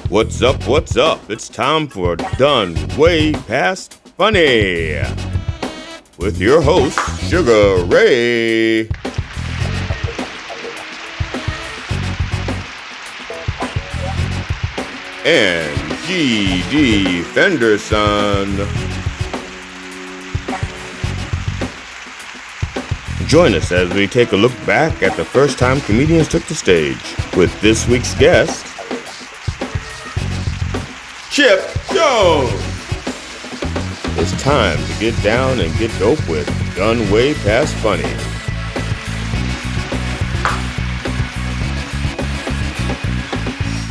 What's up? What's up? It's time for Done Way Past Funny with your host, Sugar Ray. And G.D. Fenderson. Join us as we take a look back at the first time comedians took the stage with this week's guest, Chipp Jones. It's time to get down and get dope with Done Way Past Funny.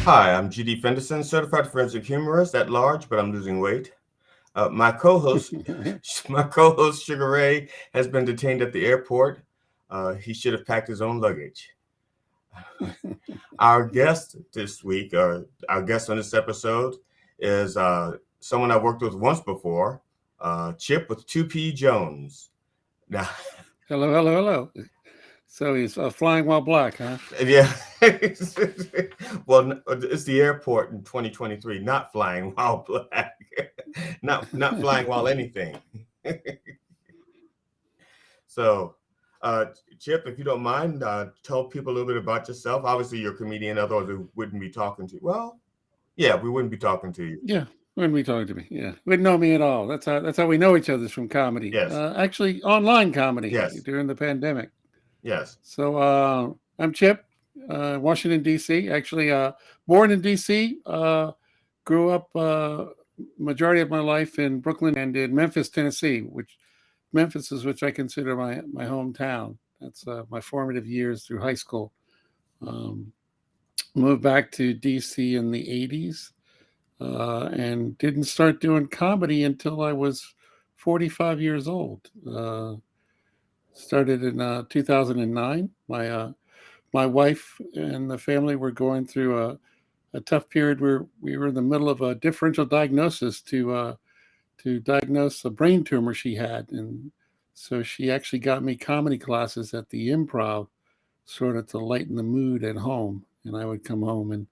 Hi, I'm G.D. Fenderson, certified forensic humorist at large, but I'm losing weight. My co-host Sugar Ray has been detained at the airport. He should have packed his own luggage. Our guest this week, or our guest on this episode, is someone I worked with once before, Chipp with 2P Jones. Now, hello. So he's flying while black, huh? yeah. Well, it's the airport in 2023, not flying while black, not flying while anything. So, Chipp, if you don't mind, tell people a little bit about yourself. Obviously, you're a comedian, otherwise we wouldn't be talking to you. Well, yeah, we wouldn't be talking to you. Yeah, wouldn't be talking to me. Yeah, wouldn't know me at all. That's how we know each other, from comedy. Yes. Actually, online comedy. Yes. During the pandemic. Yes. So I'm Chipp, Washington D.C. Actually, born in D.C. Grew up majority of my life in Brooklyn and in Memphis, Tennessee, which I consider my hometown. That's my formative years through high school. Moved back to D.C. in the 80s and didn't start doing comedy until I was 45 years old. Started in 2009. My wife and the family were going through a tough period where we were in the middle of a differential diagnosis to diagnose a brain tumor she had, and so she actually got me comedy classes at the Improv, sort of to lighten the mood at home. And I would come home and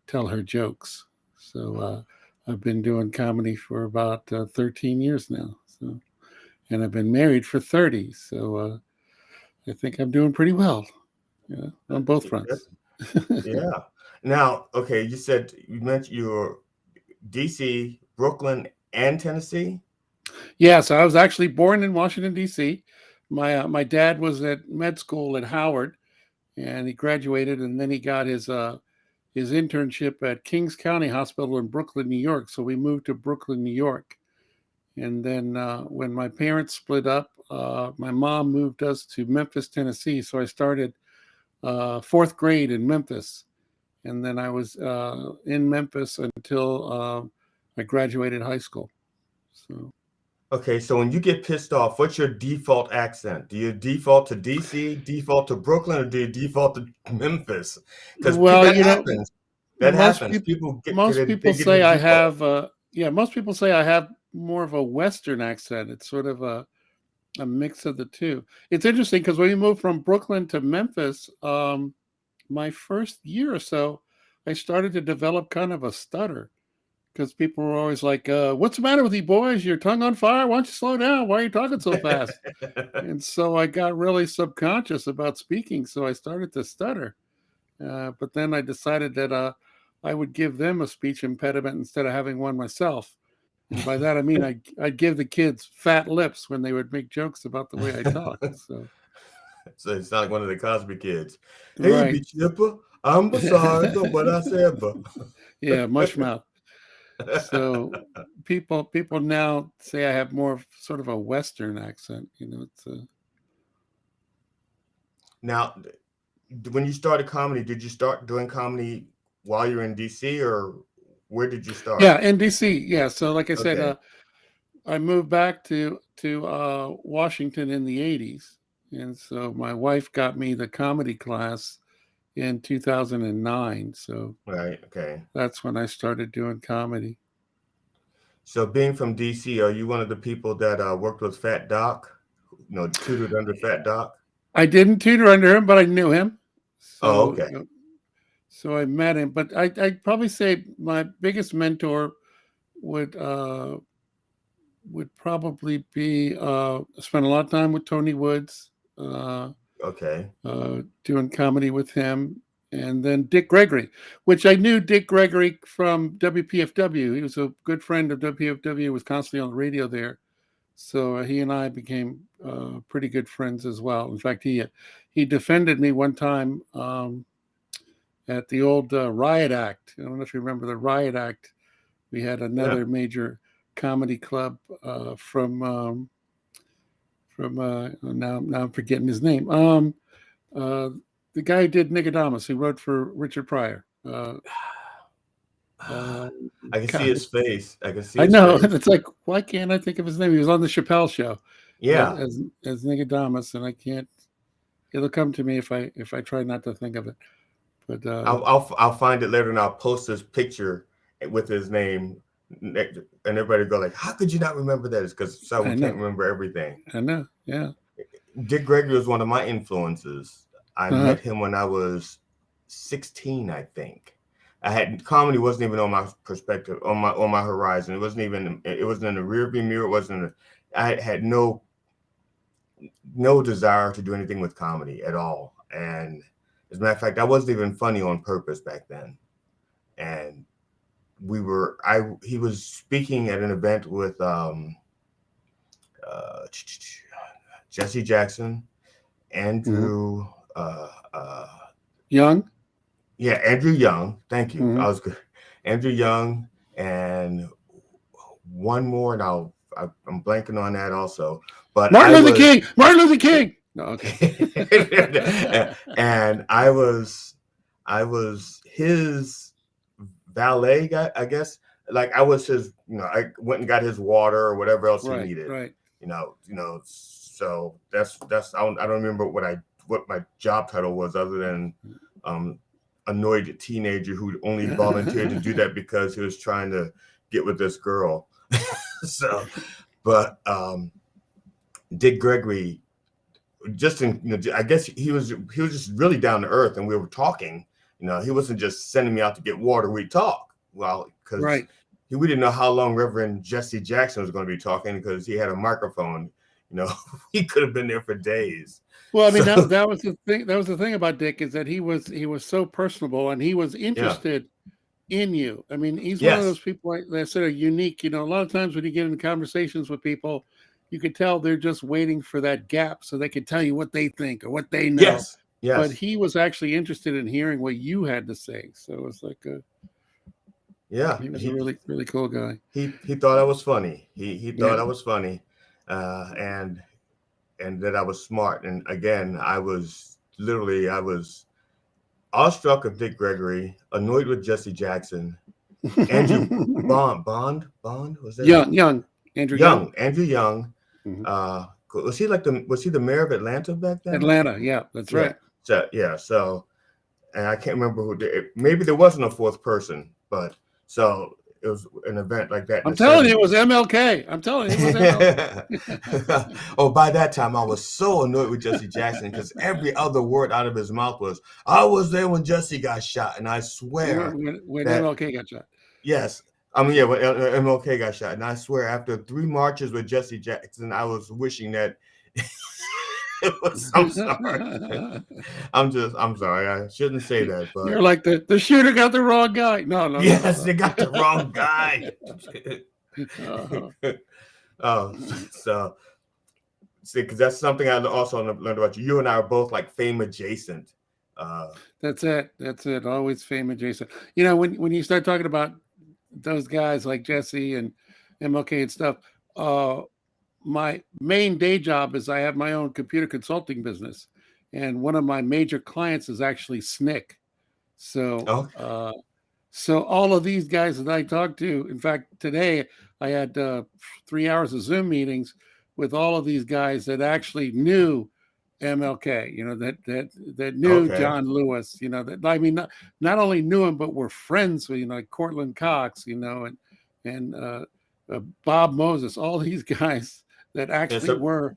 tell her jokes. So I've been doing comedy for about 13 years now. So, and I've been married for 30. So I think I'm doing pretty well, on both fronts. Yeah. Now, okay, you mentioned you're DC, Brooklyn, and Tennessee. Yeah, so I was actually born in Washington, D.C. My dad was at med school at Howard, and he graduated, and then he got his internship at Kings County Hospital in Brooklyn, New York. So we moved to Brooklyn, New York. And then when my parents split up, my mom moved us to Memphis, Tennessee. So I started fourth grade in Memphis. And then I was in Memphis until I graduated high school. So. Okay, so when you get pissed off, what's your default accent? Do you default to DC, default to Brooklyn, or do you default to Memphis? Because that happens. That happens. Most people say I have. Most people say I have more of a Western accent. It's sort of a mix of the two. It's interesting because when we moved from Brooklyn to Memphis, my first year or so, I started to develop kind of a stutter. Because people were always like, what's the matter with you boys? Your tongue on fire? Why don't you slow down? Why are you talking so fast? And so I got really subconscious about speaking. So I started to stutter. But then I decided that I would give them a speech impediment instead of having one myself. And by that, I mean, I'd give the kids fat lips when they would make jokes about the way I talk. So it's not like one of the Cosby kids. Hey, right. Chipper, I'm sorry for what I said. Yeah, mush mouth. So people now say I have more of sort of a Western accent. It's Now, when you started comedy, did you start doing comedy while you were in DC, or where did you start? Yeah, in DC. Yeah, so like I said, I moved back to Washington in the 80s, and so my wife got me the comedy class in 2009. So right, okay, that's when I started doing comedy. So being from DC, are you one of the people that worked with Fat Doc? Tutored under Fat Doc? I didn't tutor under him, but I knew him. So, okay. So I met him, but I'd probably say my biggest mentor would probably be spent a lot of time with Tony Woods, Okay. doing comedy with him, and then Dick Gregory, which I knew Dick Gregory from WPFW. He was a good friend of WPFW, was constantly on the radio there. So he and I became pretty good friends as well. In fact, he defended me one time at the old Riot Act. I don't know if you remember the Riot Act. We had Yeah. another major comedy club now I'm forgetting his name. Uh, the guy who did Nicodemus, who wrote for Richard Pryor. Uh, I can see God, his face. I can see I his know. face. It's like, why can't I think of his name? He was on the Chappelle Show as Yeah. as, as Nicodemus, and I can't. It'll come to me if I try not to think of it. But I'll find it later and I'll post this picture with his name, and everybody go like, "How could you not remember that?" It's because I someone can't know, remember everything. I know, yeah. Dick Gregory was one of my influences. I Uh-huh. met him when I was 16, I think. I had comedy wasn't even on my perspective on my horizon. It wasn't in the rearview mirror. It wasn't. I had no desire to do anything with comedy at all. And as a matter of fact, I wasn't even funny on purpose back then. And he was speaking at an event with uh, Jesse Jackson, Mm-hmm. Andrew, uh, uh, Young. yeah, Andrew Young. Thank you. Mm-hmm. I was good. Andrew Young and one more, and I'm blanking on that also. But Martin Luther King. Martin Luther King. No, okay. and I was his valet guy, I guess. Like I was his, I went and got his water or whatever else he Right, needed. right. So that's I don't remember what my job title was other than um annoyed teenager who only volunteered to do that because he was trying to get with this girl. So, but Dick Gregory, I guess he was just really down to earth, and we were talking. He wasn't just sending me out to get water. We talk because Right. we didn't know how long Reverend Jesse Jackson was going to be talking because he had a microphone. He could have been there for days. Well, I mean, So that was the thing. That was the thing about Dick, is that he was so personable, and he was yeah, interested in you. I mean, he's one of those yes, people that sort of unique. A lot of times when you get into conversations with people, you could tell they're just waiting for that gap so they can tell you what they think or what they know. yes, But yes, he was actually interested in hearing what you had to say. So it was like yeah. he was a really, really cool guy. He thought I was funny. He thought Yeah. I was funny, and that I was smart. And again, I was awestruck of Dick Gregory, annoyed with Jesse Jackson, Andrew Bond was that Young, Andrew Young. Andrew Young. Mhm. Was he the mayor of Atlanta back then? Atlanta. Yeah, that's Yeah. right. So and I can't remember maybe there wasn't a fourth person, but so it was an event like that in I'm the telling you, it 70s. was MLK. I'm telling you, it was MLK. Oh, by that time I was so annoyed with Jesse Jackson because every other word out of his mouth was, "I was there when Jesse got shot," and I swear when that MLK got shot. yes, I mean yeah, when MLK got shot, and I swear after 3 marches with Jesse Jackson, I was wishing that it was. I'm sorry. I'm sorry. I shouldn't say that, You're but like the shooter got the wrong guy. No, no, no, yes, no, they got the wrong guy. no. Oh, so see, because that's something I also learned about you. You and I are both like fame adjacent. Uh, That's it. That's it. Always fame adjacent. When you start talking about those guys like Jesse and MLK and stuff, my main day job is I have my own computer consulting business, and one of my major clients is actually SNCC. So, oh, so all of these guys that I talked to, in fact, today I had 3 hours of Zoom meetings with all of these guys that actually knew MLK. That knew okay. John Lewis. That I mean, not only knew him, but were friends with like Cortland Cox. And Bob Moses. All these guys that Yeah, actually so were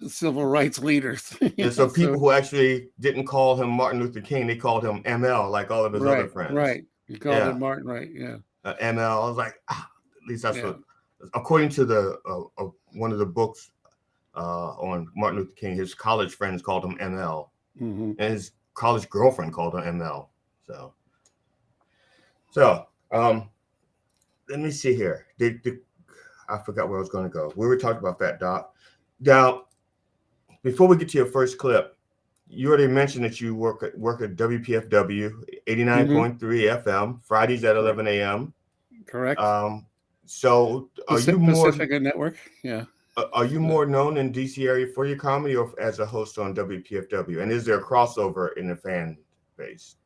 civil rights leaders. And so people who actually didn't call him Martin Luther King, they called him ML, like all of his other friends. Right. You called him Martin, right? Yeah. ML. I was like, at least that's what, according to the one of the books on Martin Luther King, his college friends called him ML, and his college girlfriend called him ML. So let me see here. I forgot where I was going to go. We were talking about that, Doc. Now, before we get to your first clip, you already mentioned that you work at WPFW 89.3 FM, Fridays at 11 a.m. Correct. So are you more Pacifica Network? Yeah. Are you more known in DC area for your comedy or as a host on WPFW? And is there a crossover in the fan base?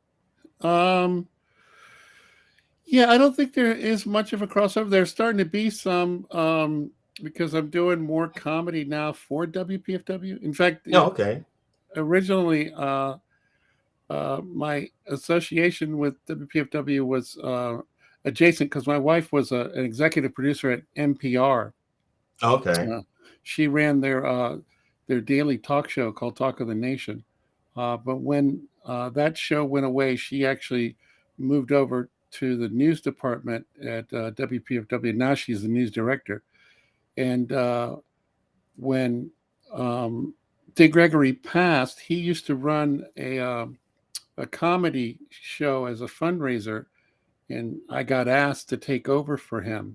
Yeah, I don't think there is much of a crossover. There's starting to be some because I'm doing more comedy now for WPFW. In fact, originally my association with WPFW was adjacent because my wife was an executive producer at NPR. She ran their daily talk show called Talk of the Nation. But when that show went away, she actually moved over to the news department at WPFW. Now she's the news director. And when Dick Gregory passed, he used to run a comedy show as a fundraiser, and I got asked to take over for him.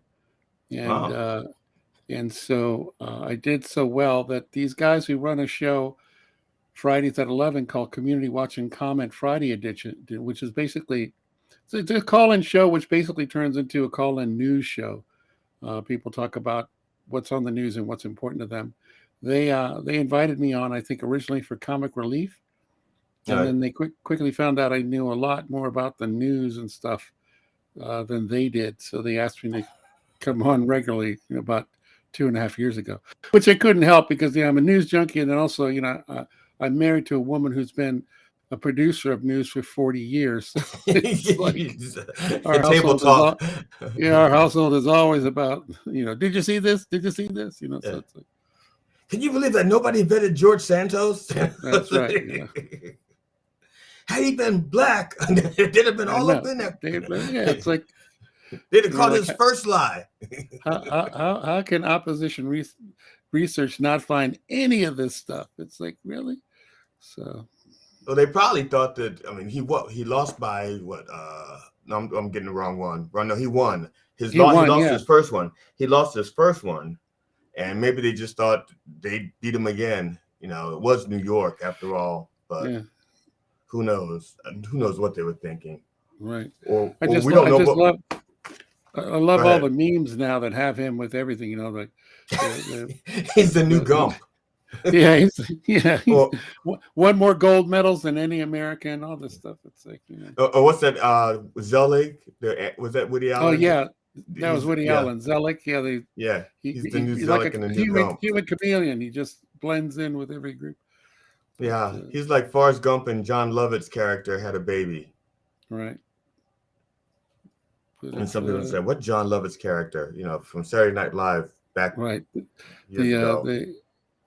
And so I did so well that these guys who run a show Fridays at 11 called Community Watch and Comment Friday Edition, which is basically it's a call-in show, which basically turns into a call-in news show. People talk about what's on the news and what's important to them. They invited me on, I think, originally for comic relief, and then they quickly found out I knew a lot more about the news and stuff than they did. So they asked me to come on regularly about 2.5 years ago, which I couldn't help because I'm a news junkie, and then also I'm married to a woman who's been a producer of news for 40 years. It's like our household talk. Our household is always about, did you see this? Did you see this? So it's like, can you believe that nobody vetted George Santos? That's right. Yeah. Had he been black, they'd have been all up in there. It's like they'd have caught his first lie. How can opposition research not find any of this stuff? It's like, really? So they probably thought that. I mean, he lost by what? No, I'm getting the wrong one. No, he won. He lost his first one. He lost his first one, and maybe they just thought they'd beat him again. It was New York after all, but who knows? Who knows what they were thinking? Right. I love all the memes now that have him with everything. He's the new Gump. He's won more gold medals than any American. All this stuff. It's like, what's that? Zelig? Was that Woody Allen? Oh yeah, that was Woody Allen. Zelig. Yeah, he's the new Zelig and the new Gump. Human chameleon. He just blends in with every group. Yeah, he's like Forrest Gump and John Lovett's character had a baby. Right. And some people said, "What John Lovett's character?" From Saturday Night Live back. Right.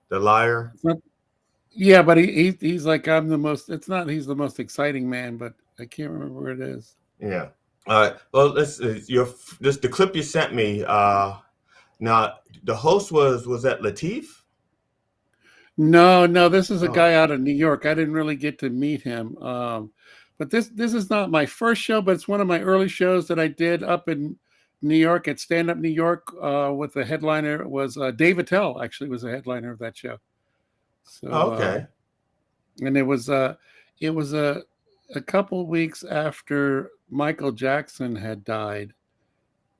The liar. But he's like, I'm the most. It's not. He's the most exciting man, but I can't remember where it is. Yeah. All right. Well, the clip you sent me. Now the host was that Lateef? No. This is a guy out of New York. I didn't really get to meet him. But this is not my first show, but it's one of my early shows that I did up in New York at Stand Up New York with the headliner was Dave Attell. Actually, was a headliner of that show. So okay. And it was a couple of weeks after Michael Jackson had died,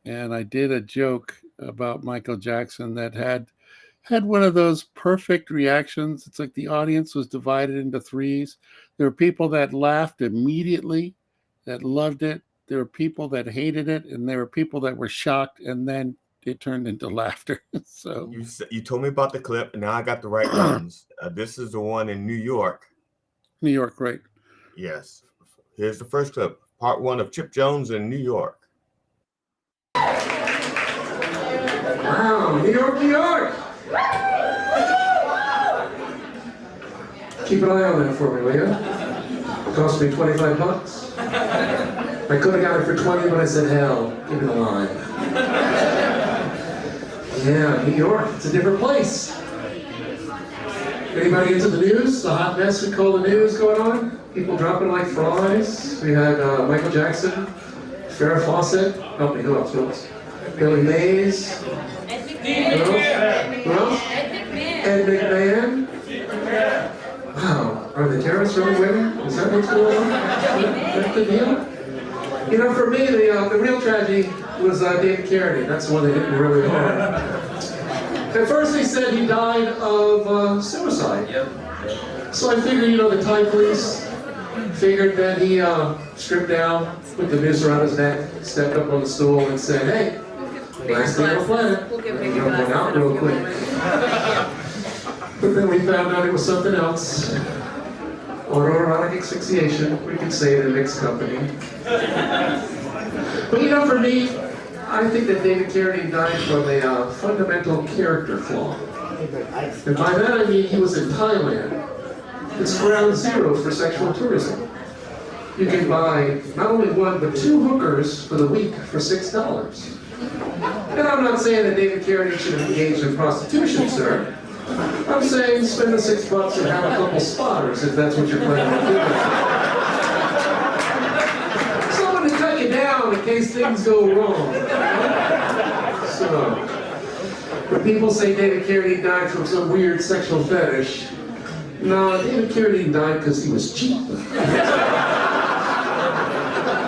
and I did a joke about Michael Jackson that had one of those perfect reactions. It's like the audience was divided into threes. There were people that laughed immediately, that loved it. There were people that hated it, and there were people that were shocked, and then it turned into laughter. So you told me about the clip, and now I got the right ones. This is the one in New York. New York, right? Yes. Here's the first clip, part 1 of Chipp Jones in New York. Wow, New York, New York! Keep an eye on that for me, will you? It cost me $25. I could have got it for 20, but I said, hell, give me the line. Yeah, New York, it's a different place. Anybody into the news? The hot mess we call the news going on? People dropping like flies. We had Michael Jackson, Farrah Fawcett, help me, who else? Billy Mays. Who else? Ed McMahon. Wow, are the terrorists really women? Is that what's going on? That's the deal? You know, for me, the real tragedy was David Carradine. That's the one that hit me really hard. At first they said he died of suicide. So I figured, you know, the Thai police figured that he stripped down, put the noose around his neck, stepped up on the stool and said, hey, last day on the planet. And went out real quick. But then we found out it was something else. Autoerotic asphyxiation, we could say it in a mixed company. But you know, for me, I think that David Carradine died from a fundamental character flaw. And by that I mean he was in Thailand. It's ground zero for sexual tourism. You can buy not only one, but 2 hookers for the week for $6. And I'm not saying that David Carradine should have engaged in prostitution, sir. I'm saying spend the $6 and have a couple spotters if that's what you're planning on doing. Someone to cut you down in case things go wrong. So, when people say David Carradine died from some weird sexual fetish, no, David Carradine died because he was cheap.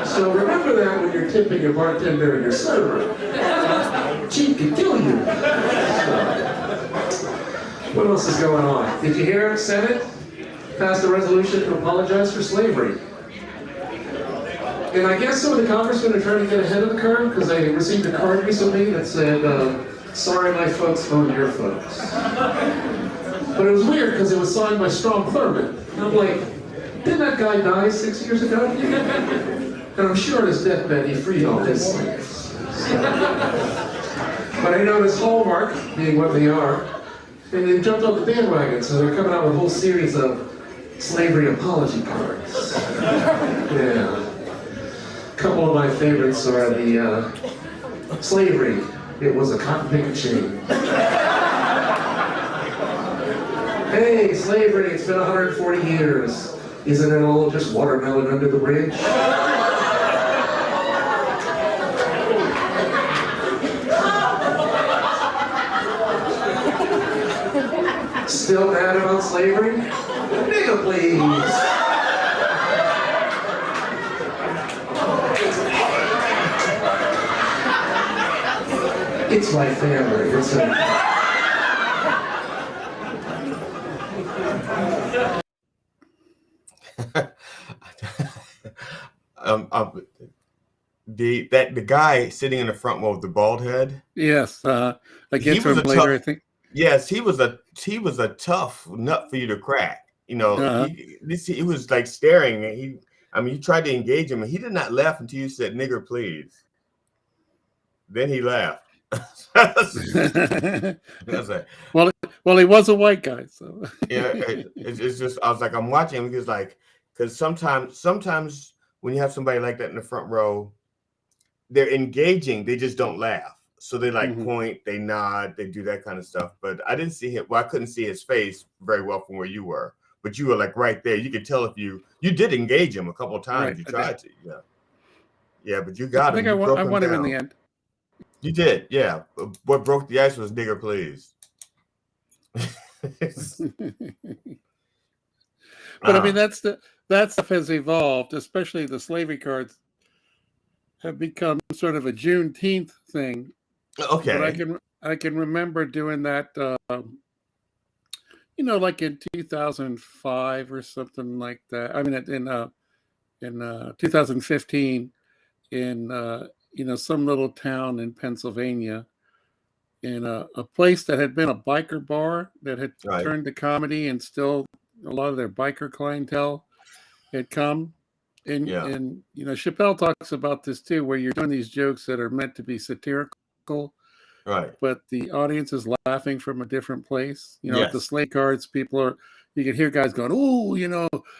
So remember that when you're tipping your bartender and your server. Cheap can kill you. So, what else is going on? Did you hear Senate passed a resolution to apologize for slavery? And I guess some of the congressmen are trying to get ahead of the curve because they received a card recently that said, sorry my folks own your folks. But it was weird because it was signed by Strom Thurmond. And I'm like, didn't that guy die 6 years ago? And I'm sure on his deathbed he freed all his slaves. But I noticed Hallmark, being what they are, and they jumped on the bandwagon, so they're coming out with a whole series of slavery apology cards. Yeah. A couple of my favorites are the slavery. It was a cotton picket chain. Hey, slavery, it's been 140 years. Isn't it all just watermelon under the bridge? Still mad about slavery? Nigga, please. It's my family. It's the guy sitting in the front row with the bald head. Yes, I get to him later, I think. Yes, he was a tough nut for you to crack. You know, he was like staring. You tried to engage him, and he did not laugh until you said "nigger, please." Then he laughed. I was like, well, he was a white guy, so yeah. It's just I was like, I'm watching him because sometimes when you have somebody like that in the front row, they're engaging, they just don't laugh. So they like point, they nod, they do that kind of stuff. But I didn't see him. Well, I couldn't see his face very well from where you were. But you were like right there. You could tell if you did engage him a couple of times. Right, you tried to, yeah. But you got him. I think I won him in the end. You did, yeah. What broke the ice was nigger, please. But I mean, that stuff has evolved, especially the slavery cards have become sort of a Juneteenth thing. Okay. But I can remember doing that, like in 2005 or something like that. I mean, in 2015, in some little town in Pennsylvania, in a place that had been a biker bar that had turned to comedy, and still a lot of their biker clientele had come. And Chappelle talks about this too, where you're doing these jokes that are meant to be satirical, right? But the audience is laughing from a different place. Yes. At the slave cards, people are, you could hear guys going, "Oh,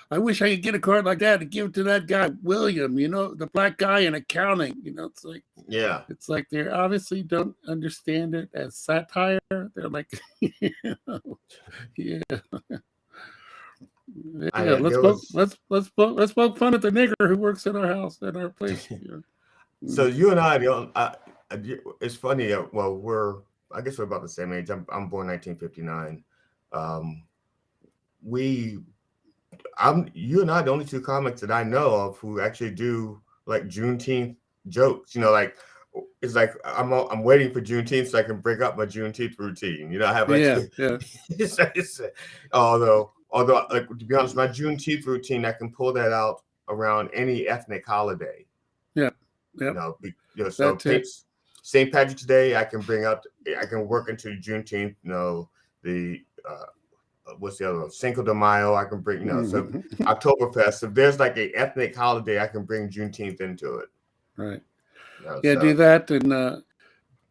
I wish I could get a card like that and give it to that guy William, the black guy in accounting." It's like they obviously don't understand it as satire. They're like, yeah. Let's poke fun at the nigger who works at our house, at our place. So you and I, it's funny. Well, I guess we're about the same age. I'm born 1959. You and I, the only two comics that I know of who actually do like Juneteenth jokes. Like it's like I'm waiting for Juneteenth so I can break up my Juneteenth routine. I have like although like to be honest, my Juneteenth routine I can pull that out around any ethnic holiday. Yeah. So St. Patrick's Day, I can work into Juneteenth, the what's the other one? Cinco de Mayo, I can bring, so Oktoberfest. If there's like a ethnic holiday, I can bring Juneteenth into it. Right. Do that. And,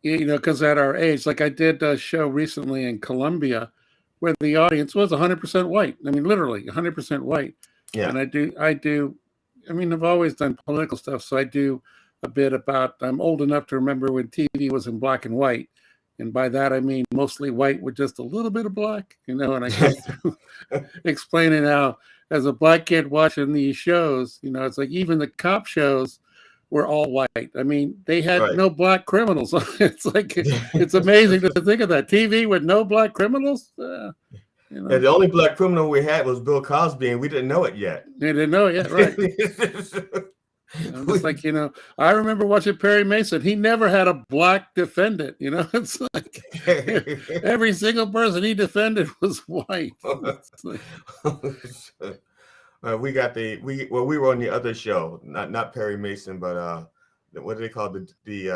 because at our age, like I did a show recently in Colombia where the audience was 100% white. I mean, literally 100% white. Yeah. And I've always done political stuff. So I do a bit about, I'm old enough to remember when TV was in black and white. And by that, I mean mostly white with just a little bit of black, and I go through explaining how, as a black kid watching these shows, it's like even the cop shows were all white. I mean, they had no black criminals. It's like, it's amazing to think of that. TV with no black criminals. Yeah, the only black criminal we had was Bill Cosby, and we didn't know it yet. They didn't know it yet, right? It's like, I remember watching Perry Mason. He never had a black defendant. It's like every single person he defended was white. Like, we were on the other show, not Perry Mason, but what do they call the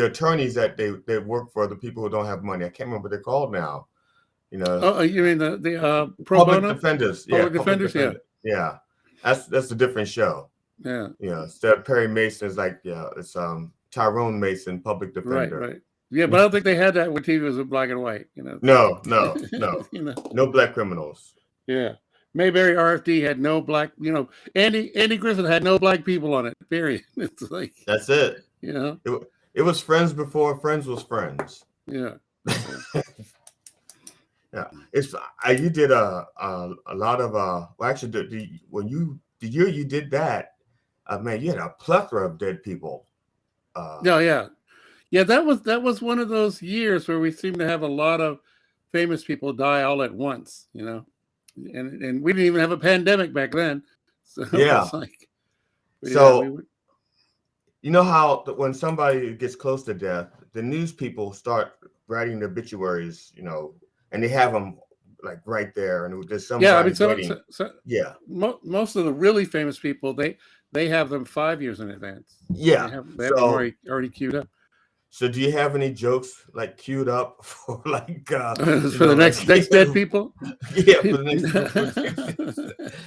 attorneys that they work for the people who don't have money. I can't remember what they're called now. Oh, you mean the pro public bono? defenders? Public defenders, yeah. That's a different show. Yeah. Instead of Perry Mason is like, it's Tyrone Mason, public defender. Right. Yeah, but I don't think they had that when TV was in black and white. No. No black criminals. Yeah. Mayberry RFD had no black. Andy Griffith had no black people on it. Period. It's like, that's it. It was Friends before Friends was Friends. Yeah. Yeah, you did a lot of actually the year you did that, man, you had a plethora of dead people. Yeah. That was one of those years where we seemed to have a lot of famous people die all at once, and we didn't even have a pandemic back then. So yeah, it's like, how when somebody gets close to death, the news people start writing the obituaries, and they have them like right there, and there's somebody waiting. Most of the really famous people, they have them 5 years in advance. Yeah, they have them already queued up. So, do you have any jokes like queued up for like for the next dead people? Yeah, for the next.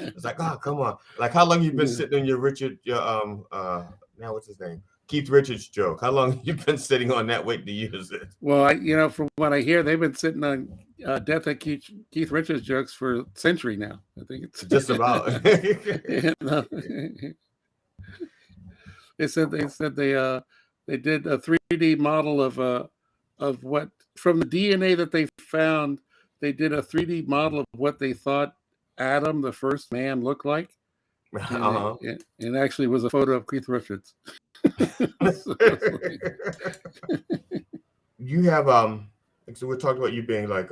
It's like, oh, come on! Like, how long you been sitting on your now what's his name? Keith Richards joke. How long have you been sitting on that waiting to use it? Well, from what I hear, they've been sitting on Death at Keith Richards jokes for a century now. I think it's just about. They said they did a 3D model of what, from the DNA that they found. They did a 3D model of what they thought Adam, the first man, looked like. And actually was a photo of Keith Richards. You have so we talked about you being like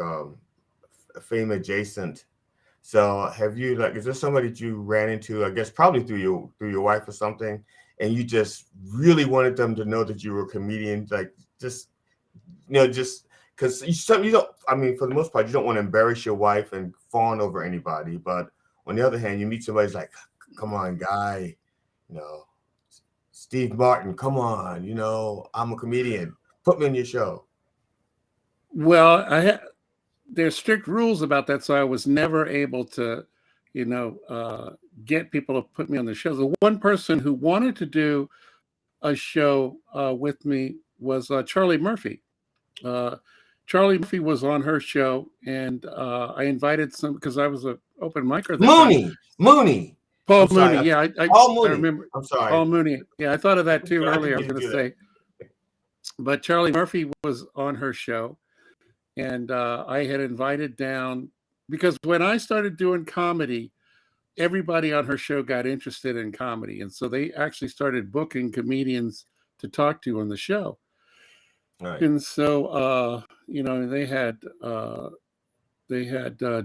fame adjacent. So have you, like, is there somebody that you ran into, I guess probably through your wife or something, and you just really wanted them to know that you were a comedian, like just because you don't, I mean, for the most part, you don't want to embarrass your wife and fawn over anybody, but on the other hand, you meet somebody who's like, come on, guy, Steve Martin, come on, I'm a comedian. Put me on your show. Well, there's strict rules about that, so I was never able to, get people to put me on the show. The one person who wanted to do a show with me was Charlie Murphy. Charlie Murphy was on her show, and I invited some because I was an open micer. Mooney. Paul I'm sorry, Mooney. Yeah, Paul Mooney. I remember. I'm sorry. Paul Mooney. Yeah, I thought of that too I earlier. I was didn't going to do say, but Charlie Murphy was on her show, and I had invited down because when I started doing comedy, everybody on her show got interested in comedy, and so they actually started booking comedians to talk to on the show. Right. And so they had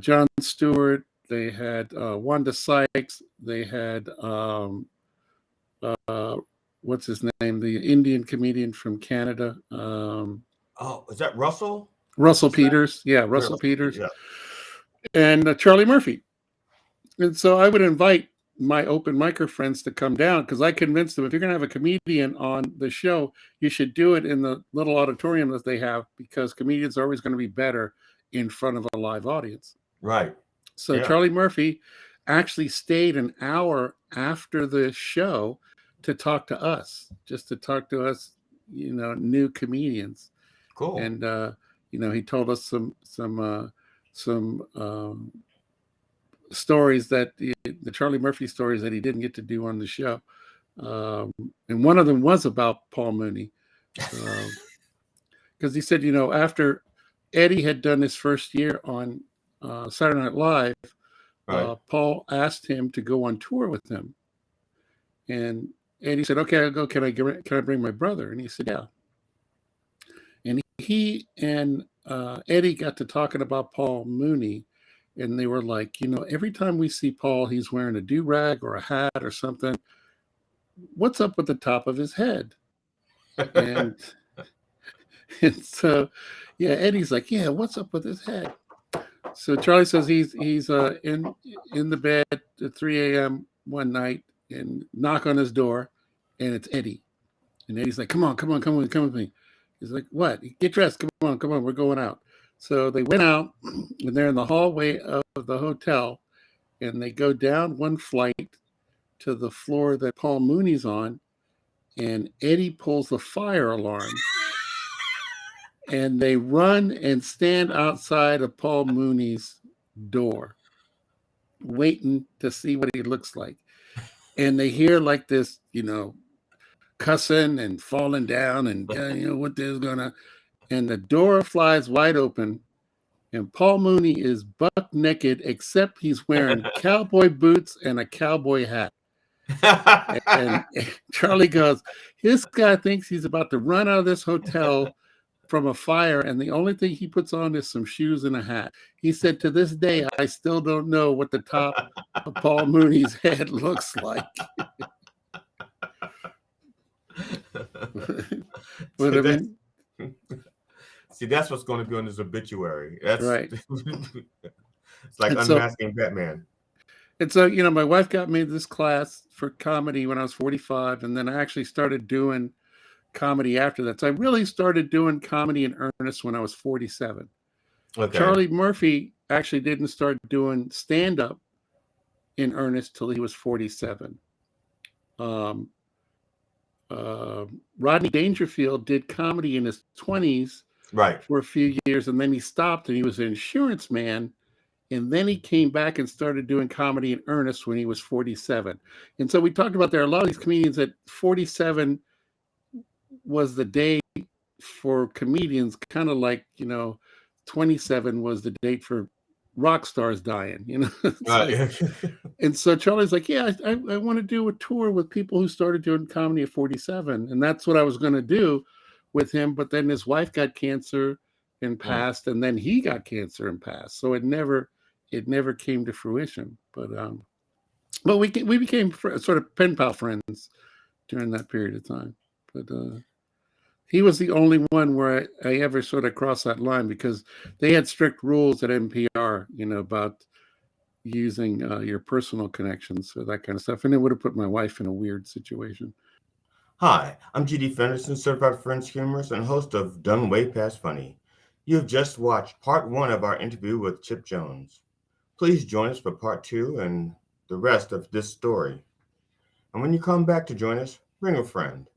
Jon Stewart, they had Wanda Sykes, they had what's his name, the Indian comedian from Canada. Is that Russell? Russell Peters. Yeah, Russell Peters. Yeah. And Charlie Murphy. And so I would invite my open micer friends to come down because I convinced them if you're going to have a comedian on the show, you should do it in the little auditorium that they have because comedians are always going to be better in front of a live audience. Right. So Charlie Murphy actually stayed an hour after the show to talk to us, new comedians. Cool. And he told us some stories that the Charlie Murphy stories that he didn't get to do on the show. And one of them was about Paul Mooney. Because he said, after Eddie had done his first year on Saturday Night Live, right. Paul asked him to go on tour with him. And Eddie said, okay, I'll go. Can I bring my brother? And he said, yeah. And he and Eddie got to talking about Paul Mooney. And they were like, every time we see Paul, he's wearing a do-rag or a hat or something. What's up with the top of his head? And so, Eddie's like, yeah, what's up with his head? So Charlie says he's in the bed at 3 a.m. one night and knock on his door, and it's Eddie. And Eddie's like, come on, come with me. He's like, what? Get dressed. Come on, we're going out. So they went out, and they're in the hallway of the hotel, and they go down one flight to the floor that Paul Mooney's on, and Eddie pulls the fire alarm, and they run and stand outside of Paul Mooney's door, waiting to see what he looks like. And they hear like this, cussing and falling down, and what there's gonna. And the door flies wide open, and Paul Mooney is buck naked, except he's wearing cowboy boots and a cowboy hat. and Charlie goes, this guy thinks he's about to run out of this hotel from a fire, and the only thing he puts on is some shoes and a hat. He said, to this day, I still don't know what the top of Paul Mooney's head looks like. See, that's what's going to be on his obituary. That's right. It's like unmasking Batman. And so, my wife got me this class for comedy when I was 45, and then I actually started doing comedy after that. So I really started doing comedy in earnest when I was 47. Okay. Charlie Murphy actually didn't start doing stand-up in earnest till he was 47. Rodney Dangerfield did comedy in his 20s for a few years, and then he stopped, and he was an insurance man, and then he came back and started doing comedy in earnest when he was 47. And so we talked about there are a lot of these comedians at 47 was the day for comedians, kind of like 27 was the date for rock stars dying, And so Charlie's like, yeah, I want to do a tour with people who started doing comedy at 47, and that's what I was going to do with him. But then his wife got cancer and passed, and then he got cancer and passed, so it never came to fruition. But we became sort of pen pal friends during that period of time. But he was the only one where I ever sort of crossed that line, because they had strict rules at NPR, about using your personal connections or that kind of stuff. And it would have put my wife in a weird situation. Hi, I'm G.D. Fenderson, certified French humorist and host of Done Way Past Funny. You have just watched part 1 of our interview with Chipp Jones. Please join us for part 2 and the rest of this story. And when you come back to join us, bring a friend.